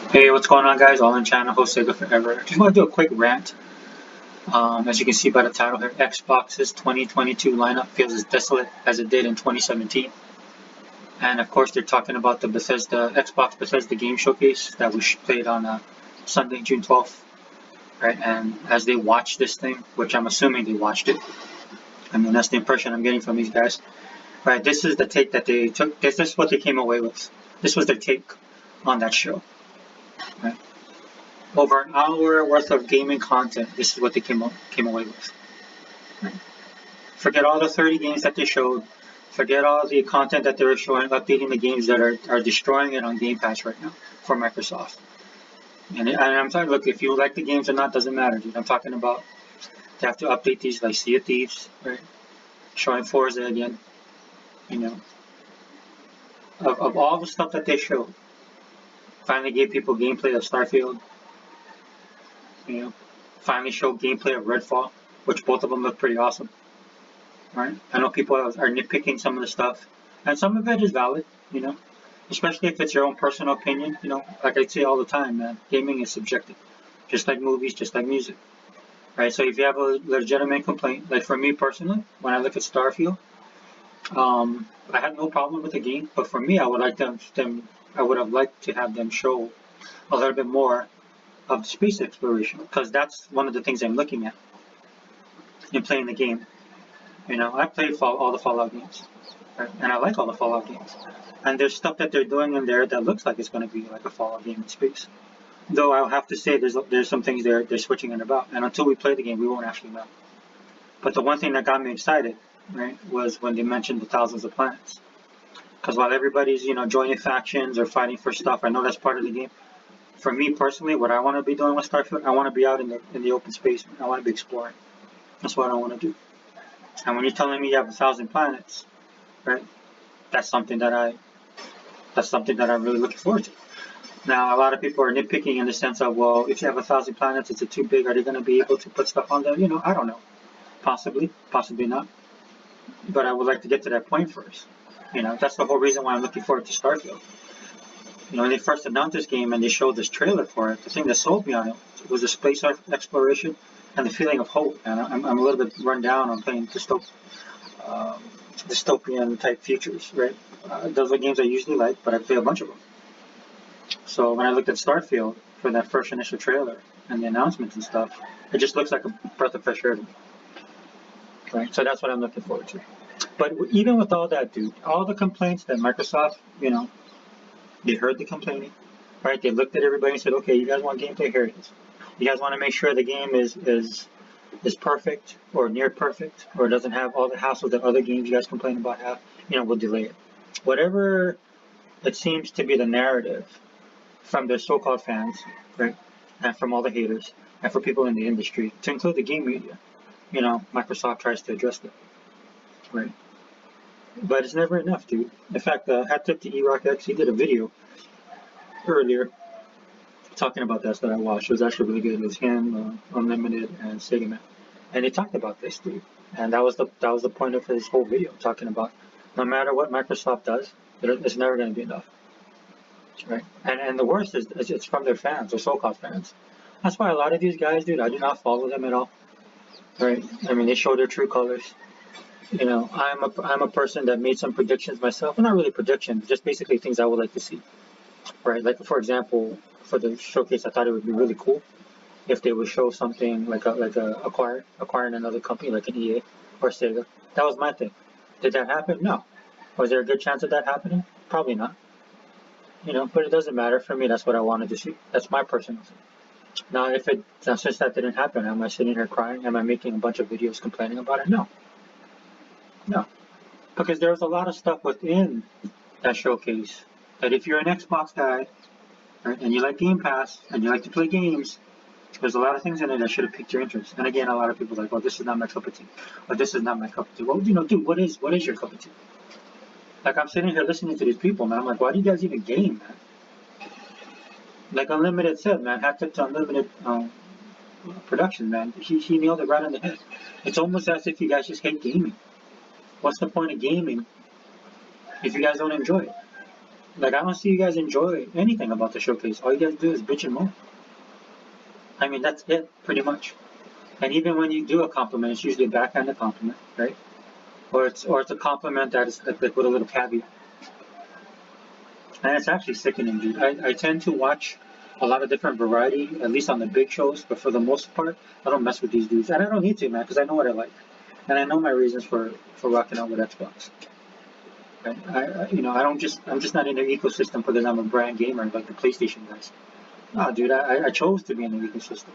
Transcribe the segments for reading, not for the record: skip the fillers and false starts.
Hey, what's going on, guys? All in channel, host Sega Forever. Just want to do a quick rant. As you can see by the title here, Xbox's 2022 lineup feels as desolate as it did in 2017. And of course, they're talking about the Xbox Bethesda game showcase that we played on Sunday, June 12th. Right, and as they watched this thing, which I'm assuming they watched it, I mean that's the impression I'm getting from these guys. Right, this is the take that they took. This is what they came away with. This was their take on that show. Right. Over an hour worth of gaming content. This is what they came away with. Right. Forget all the 30 games that they showed. Forget all the content that they were showing, updating the games that are destroying it on Game Pass right now for Microsoft. And I'm talking, look, if you like the games or not, doesn't matter, dude. I'm talking about they have to update these like Sea of Thieves, right? Showing Forza again. You know, of all the stuff that they showed, finally gave people gameplay of Starfield. You know, finally showed gameplay of Redfall, which both of them look pretty awesome. Right? I know people are nitpicking some of the stuff, and some of it is valid. You know, especially if it's your own personal opinion. You know, like I say all the time, man, gaming is subjective, just like movies, just like music. Right? So if you have a legitimate complaint, like for me personally, when I look at Starfield, I had no problem with the game, but for me, I would like I would have liked to have them show a little bit more of space exploration, because that's one of the things I'm looking at in playing the game. You know, I played all the Fallout games, right? And I like all the Fallout games. And there's stuff that they're doing in there that looks like it's going to be like a Fallout game in space. Though I'll have to say there's some things they're switching it about, and until we play the game, we won't actually know. But the one thing that got me excited, right, was when they mentioned the thousands of planets. Because while everybody's joining factions or fighting for stuff, I know that's part of the game. For me personally, what I want to be doing with Starfield, I want to be out in the open space. I want to be exploring. That's what I want to do. And when you're telling me you have 1,000 planets, right? That's something that I'm really looking forward to. Now, a lot of people are nitpicking in the sense of, well, if you have 1,000 planets, is it too big? Are they going to be able to put stuff on there? I don't know. Possibly, possibly not. But I would like to get to that point first. That's the whole reason why I'm looking forward to Starfield. When they first announced this game and they showed this trailer for it, the thing that sold me on it was the space exploration and the feeling of hope. And I'm a little bit run down on playing dystopian type futures, right? Those are games I usually like, but I play a bunch of them. So when I looked at Starfield for that first initial trailer and the announcements and stuff, it just looks like a breath of fresh air to me. Right? So that's what I'm looking forward to. But even with all that, dude, all the complaints that Microsoft, they heard the complaining, right? They looked at everybody and said, okay, you guys want gameplay? Here it is. You guys want to make sure the game is perfect or near perfect, or doesn't have all the hassles that other games you guys complain about have, we'll delay it. Whatever it seems to be the narrative from the so-called fans, right, and from all the haters, and for people in the industry, to include the game media, Microsoft tries to address that, right? But it's never enough, dude. In fact, hat tip to E-Rock X, he did a video earlier talking about this that I watched. It was actually really good. It was him, Unlimited, and Sega Man, and they talked about this, dude. And that was the point of his whole video, talking about no matter what Microsoft does, it's never going to be enough, right? And the worst is it's from their fans, their so-called fans. That's why a lot of these guys, dude, I do not follow them at all, right? I mean, they show their true colors. I'm a person that made some predictions myself, well, not really predictions, just basically things I would like to see, right? Like for example, for the showcase, I thought it would be really cool if they would show something like acquiring another company like an EA or Sega. That was my thing. Did that happen? No. Was there a good chance of that happening? Probably not. But it doesn't matter for me. That's what I wanted to see. That's my personal thing. Now, since that didn't happen, am I sitting here crying? Am I making a bunch of videos complaining about it? No. No. Because there was a lot of stuff within that showcase that if you're an Xbox guy, right, and you like Game Pass and you like to play games, there's a lot of things in it that should have piqued your interest. And again, a lot of people are like, well, this is not my cup of tea. Or this is not my cup of tea. Well, dude, what is your cup of tea? Like, I'm sitting here listening to these people, man. I'm like, why do you guys even game, man? Like Unlimited said, man, hat tip to Unlimited production, man. He nailed it right on the head. It's almost as if you guys just hate gaming. What's the point of gaming if you guys don't enjoy it? Like, I don't see you guys enjoy anything about the showcase. All you guys do is bitch and moan. I mean, that's it, pretty much. And even when you do a compliment, it's usually a backhanded compliment, right? Or it's a compliment that is like with a little caveat. And it's actually sickening, dude. I tend to watch a lot of different variety, at least on the big shows, but for the most part, I don't mess with these dudes. And I don't need to, man, because I know what I like. And I know my reasons for rocking out with Xbox. Right? I'm just not in their ecosystem because I'm a brand gamer like the PlayStation guys. No, dude, I chose to be in the ecosystem.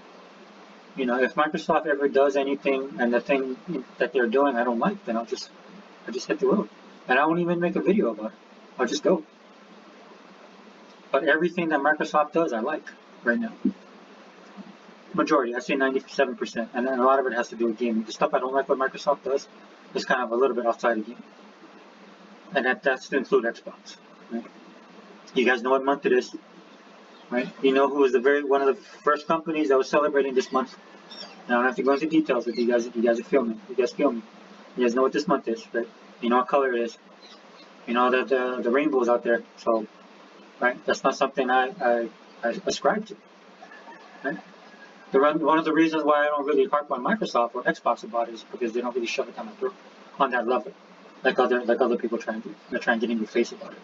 If Microsoft ever does anything and the thing that they're doing I don't like, then I'll just hit the road. And I won't even make a video about it. I'll just go. But everything that Microsoft does, I like right now. Majority, I say 97%, and then a lot of it has to do with gaming. The stuff I don't like what Microsoft does is kind of a little bit outside of gaming, and that's to include Xbox. Right? You guys know what month it is, right? You know who was one of the first companies that was celebrating this month. Now I don't have to go into details, but you guys are filming. You guys feel me? You guys know what this month is, right? You know what color it is. You know that the rainbow's out there, so. Right? That's not something I ascribe to. Right? One of the reasons why I don't really harp on Microsoft or Xbox about it is because they don't really shove it down my throat on that level, like other people try and do. They try and get in your face about it.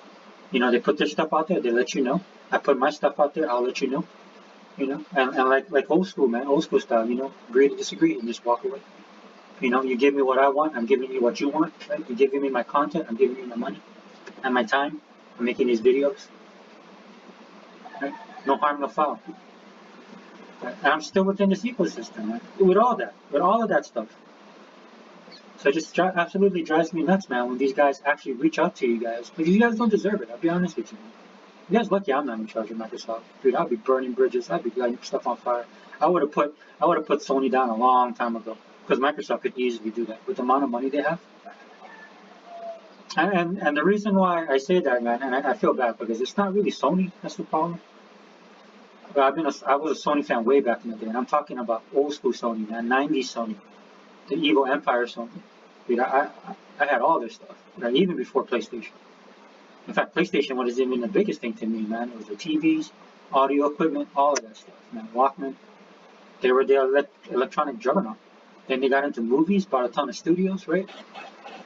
They put their stuff out there. They let you know. I put my stuff out there. I'll let you know. And like old school, man, old school style. Agree to disagree and just walk away. You give me what I want. I'm giving you what you want. Right? You're giving me my content. I'm giving you my money and my time. I'm making these videos. Right? No harm, no foul. Right? And I'm still within this ecosystem, right? With all of that stuff. So it just absolutely drives me nuts, man, when these guys actually reach out to you guys. Because you guys don't deserve it, I'll be honest with you. You guys lucky I'm not in charge of Microsoft. Dude, I'd be burning bridges, I'd be lighting stuff on fire. I would have put Sony down a long time ago. Because Microsoft could easily do that with the amount of money they have. And the reason why I say that, man, and I feel bad because it's not really Sony that's the problem. But I was a Sony fan way back in the day, and I'm talking about old school Sony, man, 90s Sony, the Evil Empire Sony. Dude, I had all this stuff, right, even before PlayStation. In fact, PlayStation wasn't even the biggest thing to me, man. It was the TVs, audio equipment, all of that stuff, man. Walkman. They were the electronic juggernaut. Then they got into movies, bought a ton of studios, right?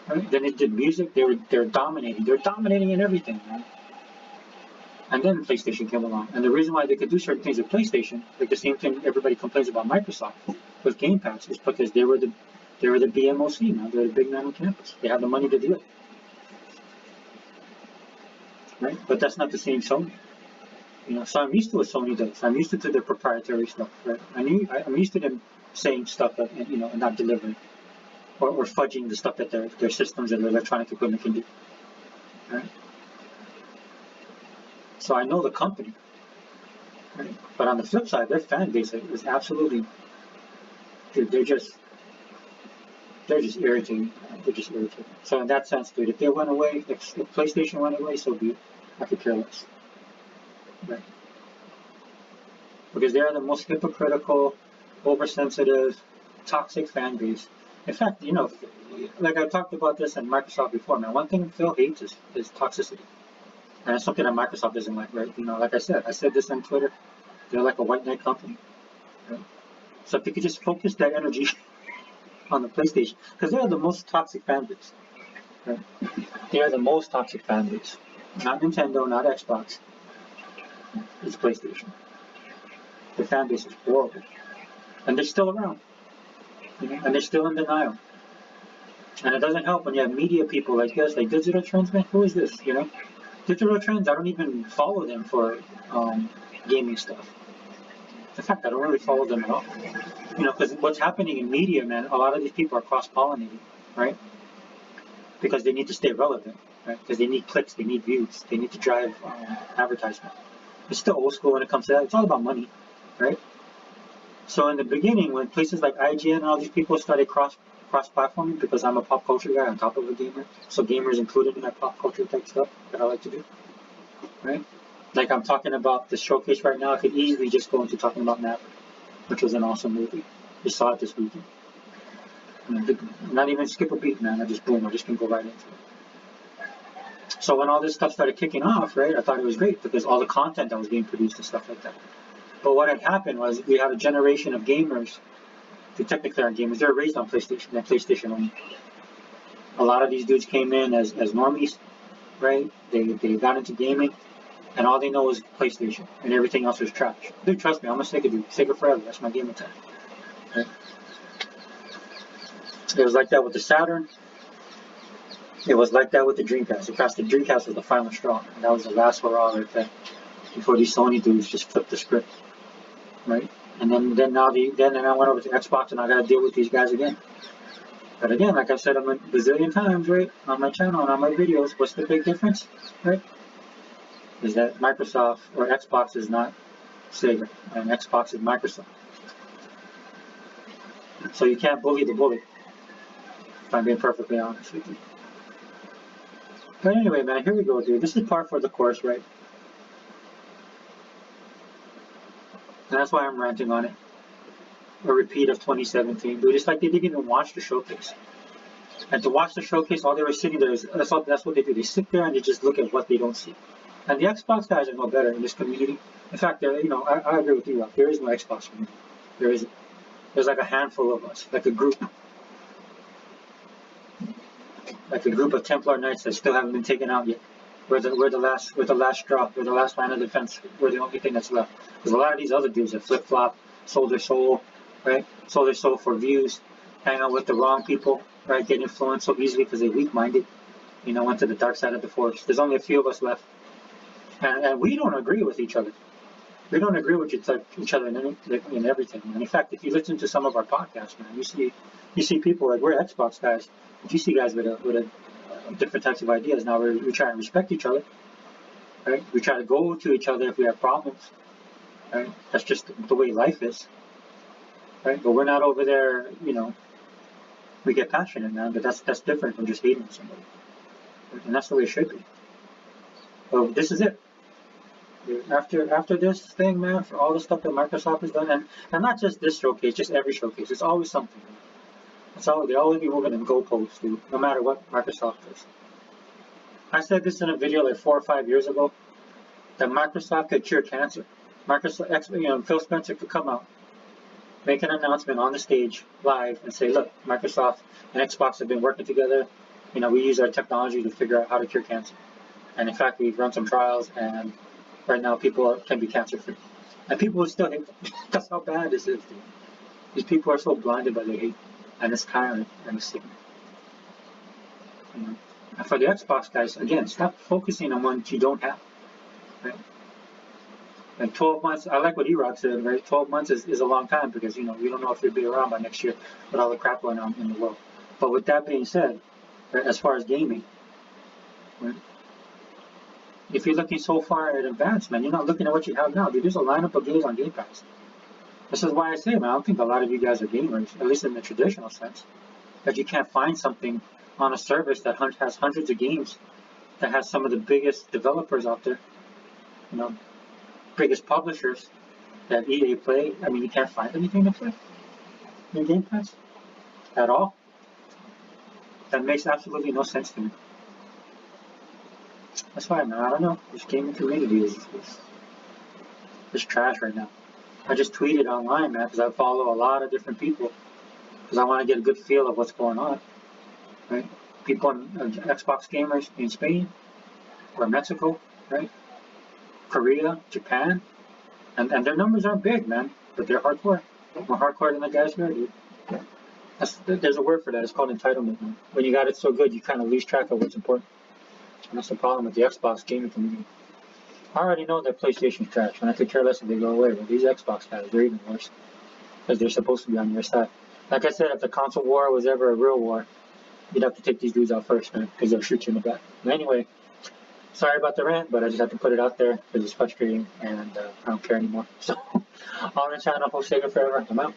Then they did music. They're dominating. They're dominating in everything, man. And then PlayStation came along. And the reason why they could do certain things with PlayStation, like the same thing everybody complains about Microsoft with Game Pass, is because they were the BMOC, man. They're the big man on campus. They have the money to do it. Right? But that's not the same Sony. So I'm used to what Sony does. I'm used to their proprietary stuff, right? I'm used to them saying stuff that, and not delivering. Or fudging the stuff that their systems and their electronic equipment can do. Right? So I know the company. Right? But on the flip side, their fan base is absolutely, dude, they're just irritating. They're just irritating. So in that sense, dude, if they went away, if PlayStation went away, so be it. I could care less. Right? Because they're the most hypocritical, oversensitive, toxic fan base. In fact, like I talked about this in Microsoft before, man, one thing Phil hates is toxicity. And it's something that Microsoft doesn't like, right? Like I said this on Twitter. They're like a white knight company. Right? So if they could just focus that energy on the PlayStation, because they are the most toxic fan base. Right? They are the most toxic fan base. Not Nintendo, not Xbox. It's PlayStation. The fan base is horrible. And they're still around. And they're still in denial. And it doesn't help when you have media people like this, like Digital Trends, man. Who is this? Digital Trends, I don't even follow them for gaming stuff. In fact, I don't really follow them at all. Because what's happening in media, man, a lot of these people are cross-pollinating, right? Because they need to stay relevant, right? Because they need clicks, they need views, they need to drive advertisement. It's still old school when it comes to that. It's all about money, right? So in the beginning, when places like IGN and all these people started cross-platforming, because I'm a pop culture guy on top of a gamer, so gamers included in that pop culture type stuff that I like to do, right? Like I'm talking about the showcase right now, I could easily just go into talking about Maverick, which was an awesome movie. Just saw it this weekend. Not even skip a beat, man. I just can go right into it. So when all this stuff started kicking off, right, I thought it was great because all the content that was being produced and stuff like that. But what had happened was we had a generation of gamers, who technically aren't gamers, they're raised on PlayStation, and PlayStation only. A lot of these dudes came in as normies, right? They got into gaming, and all they know is PlayStation, and everything else is trash. Dude, trust me, I'm a Sega dude. Sega forever. That's my gaming time. Right? It was like that with the Saturn. It was like that with the Dreamcast. In fact, the Dreamcast was the final straw, and that was the last hurrah right there. Before these Sony dudes just flipped the script, right? And then I went over to Xbox, and I got to deal with these guys again. But again, like I've said a bazillion times, right, on my channel and on my videos, what's the big difference, right? Is that Microsoft or Xbox is not Sega, and Xbox is Microsoft. So you can't bully the bully, if I'm being perfectly honest with you. But anyway, man, here we go, dude. This is par for the course, right? And that's why I'm ranting on it. A repeat of 2017, dude. It's like they didn't even watch the showcase. And to watch the showcase, all they were sitting there is that's what they do. They sit there and they just look at what they don't see. And the Xbox guys are no better in this community. In fact, I agree with you, Rob. There is no Xbox community. There isn't. There's like a handful of us, like a group of Templar Knights that still haven't been taken out yet. We're the last straw. We're the last line of defense. We're the only thing that's left. Because a lot of these other dudes that flip flop, sold their soul, right? Sold their soul for views, hang out with the wrong people, right? Get influenced so easily because they're weak-minded. Went to the dark side of the force. There's only a few of us left, and we don't agree with each other. We don't agree with each other in everything. And in fact, if you listen to some of our podcasts, man, you see people like we're Xbox guys. If you see guys with different types of ideas, now we try and respect each other, right? We try to go to each other if we have problems, right? That's just the way life is, right? But we're not over there, we get passionate, man, but that's different from just hating somebody, and that's the way it should be. So this is it. After this thing, man, for all the stuff that Microsoft has done, and not just this showcase, just every showcase, it's always something. They always be moving in goalposts, dude, no matter what Microsoft does. I said this in a video like 4 or 5 years ago, that Microsoft could cure cancer. Phil Spencer could come out, make an announcement on the stage live and say, look, Microsoft and Xbox have been working together. We use our technology to figure out how to cure cancer. And in fact, we've run some trials, and right now people can be cancer free. And people would still hate them. That's how bad this is, dude. These people are so blinded by their hate. And it's tiring and it's sickening. And for the Xbox guys, again, stop focusing on what you don't have. Right? Like 12 months, I like what E-Rock said, right? 12 months is a long time because, we don't know if you'll be around by next year with all the crap going on in the world. But with that being said, right, as far as gaming, right, if you're looking so far in advance, man, you're not looking at what you have now. Dude, there's a lineup of games on Game Pass. This is why I say, man, I don't think a lot of you guys are gamers, at least in the traditional sense, that you can't find something on a service that has hundreds of games, that has some of the biggest developers out there, biggest publishers that EA play. I mean, you can't find anything to play in Game Pass at all. That makes absolutely no sense to me. That's why, man, I don't know. This gaming community is trash right now. I just tweeted online, man, because I follow a lot of different people, because I want to get a good feel of what's going on, right? People, Xbox gamers in Spain or Mexico, right? Korea, Japan, and their numbers aren't big, man, but they're hardcore. More hardcore than the guys here, dude. There's a word for that. It's called entitlement, man. When you got it so good, you kind of lose track of what's important. And that's the problem with the Xbox gaming community. I already know that PlayStation's trash, and I could care less if they go away, but these Xbox guys, they're even worse, because they're supposed to be on your side. Like I said, if the console war was ever a real war, you'd have to take these dudes out first, man, because they'll shoot you in the back. But anyway, sorry about the rant, but I just have to put it out there, because it's frustrating, and I don't care anymore. So, on the channel, Sega Forever, I'm out.